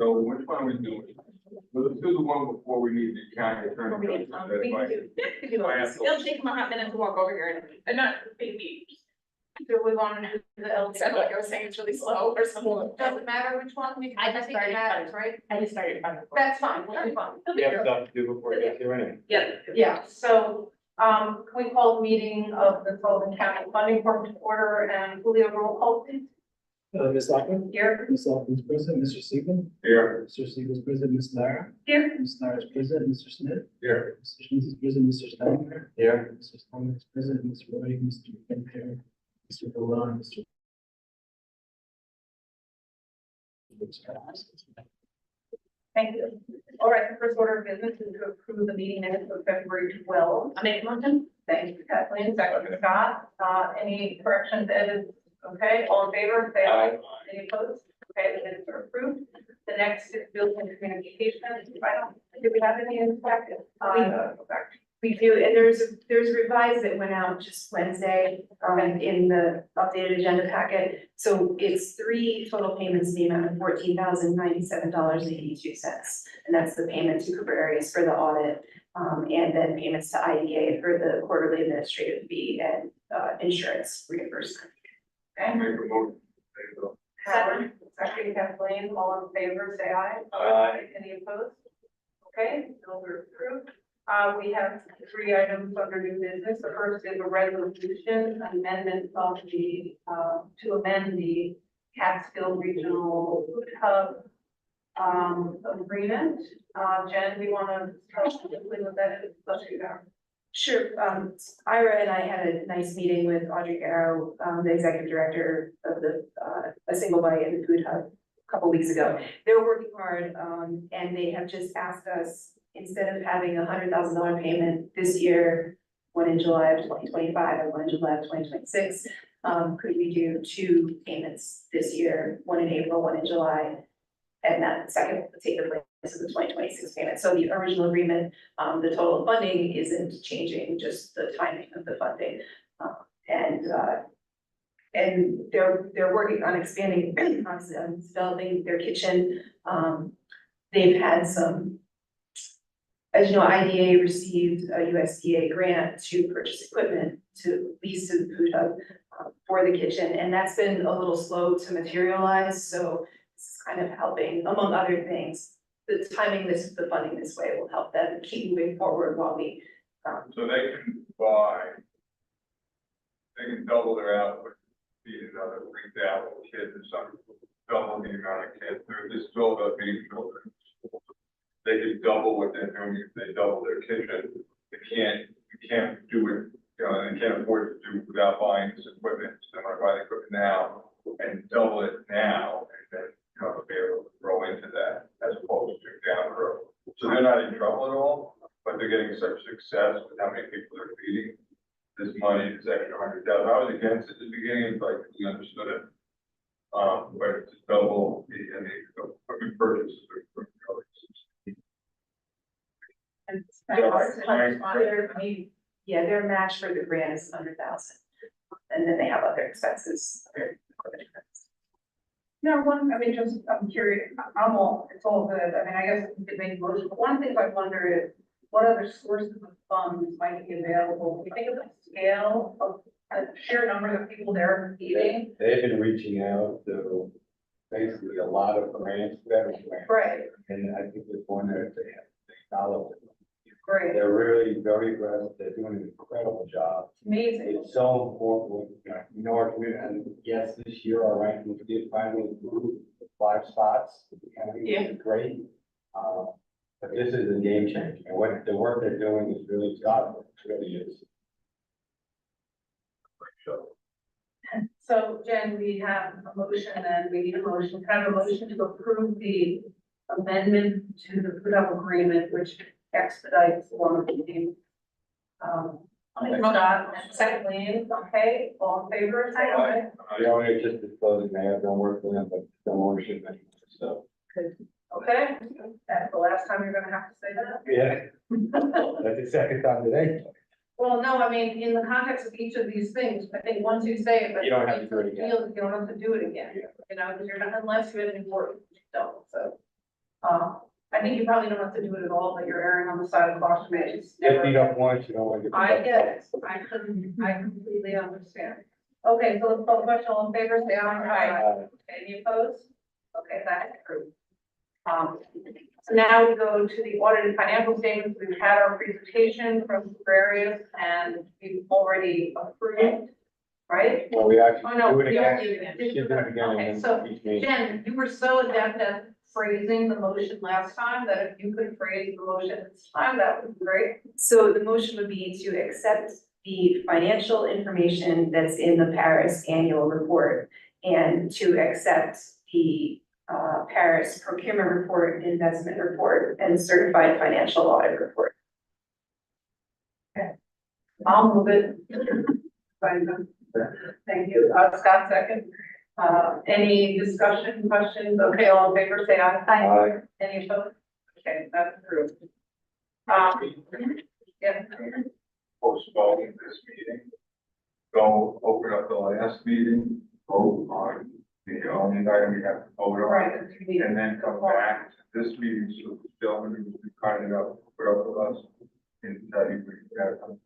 So which one are we doing? Well, let's do the one before we need the county attorney. We can do it. It'll take them a hot minute to walk over here and not maybe. Do we want to do the L, like I was saying, it's really slow or something? Doesn't matter which one, I just started, matters, right? I just started. That's fine, that's fine. We have stuff to do before it gets here anyway. Yeah. Yeah, so, can we call the meeting of the Sullivan County Funding Corp to order and Julio roll call please? Ms. Lockman? Here. Ms. Lockman's present, Mr. Siegel? Here. Mr. Siegel's present, Ms. Lara? Here. Ms. Lara's present, Mr. Smith? Here. Mr. Smith is present, Mr. Steiner? Here. Mr. Steiner is present, Mr. Roy, Mr. Kemper, Mr. Golan, Mr. Thank you. All right, the first order of business is to approve the meeting minutes of February 12. I make a motion. Thank you, Kathleen, second Scott. Any corrections, edits? Okay, all in favor, say aye. Any opposed? Okay, the minutes are approved. The next is building and communication. I don't, do we have any in fact? We do, and there's revised that went out just Wednesday, in the updated agenda packet. So it's 3 total payments in the amount of $14,097.82. And that's the payment to Cooper Areas for the audit, and then payments to IDA for the quarterly administrative fee and, insurance reimbursement. I'll make a motion. There you go. Second, Kathleen, all in favor, say aye. Aye. Any opposed? Okay, those are approved. We have 3 items under new business. The first is a resolution amendment of the, to amend the Catskill Regional Food Hub agreement. Jen, do you want to tell us quickly what that is? Let's do that. Sure. Ira and I had a nice meeting with Audrey Garrow, the executive director of the, A Single Bite and the Food Hub a couple weeks ago. They're working hard, and they have just asked us, instead of having a $100,000 payment this year, one in July of 2025 and one in July of 2026, could we do 2 payments this year, one in April, one in July, and that second will take the place of the 2026 payment. So the original agreement, the total funding isn't changing, just the timing of the funding. And they're working on expanding, on developing their kitchen. They've had some, as you know, IDA received a USDA grant to purchase equipment to lease to the food hub for the kitchen, and that's been a little slow to materialize. So this is kind of helping, among other things. The timing, the funding this way will help them keep moving forward while we. So they can double their output, feed another 3,000 kids or something, double the amount of kids. This is all about feeding children. They could double what they're doing if they double their kitchen. You can't do it, they can't afford to do it without buying this equipment. So they want to buy the equipment now and double it now, and then, be able to grow into that as opposed to down the road. So they're not in trouble at all, but they're getting such success with how many people they're feeding. This money, this extra 100,000. I was against it at the beginning, but we understood it. But it's double the equipment purchase. Their match for the grant is 100,000, and then they have other expenses, other equipment expenses. No, I'm curious, it's all good, I guess it made motion, but one of the things I wonder is, what other sources of funds might be available? When you think of the scale of the sheer numbers of people they're feeding. They've been reaching out to basically a lot of grants, federal grants. Right, And I think there's one that they have $6. great, They're really very aggressive. They're doing an incredible job. amazing, It's so important, our community, and yes, this year our ranking did finally improve 5 spots. Yeah. Great. But this is a game changer, and what the work they're doing is really God, it really is. so Jen, we have a motion and we need a motion, kind of a motion to approve the amendment to the food hub agreement, which expedites one of the. Scott, and secondly, okay, all in favor, say aye. The only just disclosing they have done work for them, but no ownership anymore, so. Okay, that's the last time you're gonna have to say that. Yeah, that's the second time today. Well, no, in the context of each of these things, I think once you say it, but. You don't have to do it again. You don't have to do it again, Yeah. because you're not, unless you have an important, you don't, so. I think you probably don't have to do it at all, but you're erring on the side of caution, maybe it's If never. you don't want, you don't want to. I get it, I completely understand. Okay, so let's call the question, all in favor, say aye. Any opposed? Okay, that's approved. So now we go to the audited financial statements, we've had our presentation from various, and we've already approved, right? Well, we Oh, actually no, do it we again. already did it. We do it again Okay, and so, then each meeting. Jen, you were so adept at phrasing the motion last time, that if you could phrase the motion this time, that would be great. So the motion would be to accept the financial information that's in the Paris annual report and to accept the Paris procurement report, investment report, and certified financial audit report. I'll move it. Fine, thank you, Scott second. Any discussion, questions? Okay, all in favor, say aye. Aye. Any opposed? Okay, that's approved. Yeah, Postpone this meeting. Go open up the last meeting, vote on the only item we have to vote on. right, you need- And then come back to this meeting, so the gentleman who's been kind enough to put up with us and tell you we got to.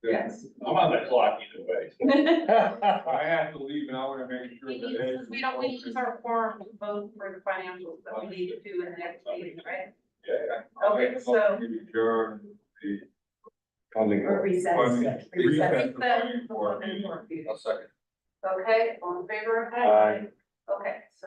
Yes. I'm on the clock either way. I have to leave and I want to make sure We that. need, we don't, we use our form to vote for the financials that we need to do in the next meeting, right? Yeah. Okay, so- We adjourn the. Funding. Or recess. funding- Recess. recess the Then, funding board. the funding board meeting. I'll second. Okay, all in favor? Aye. Okay, so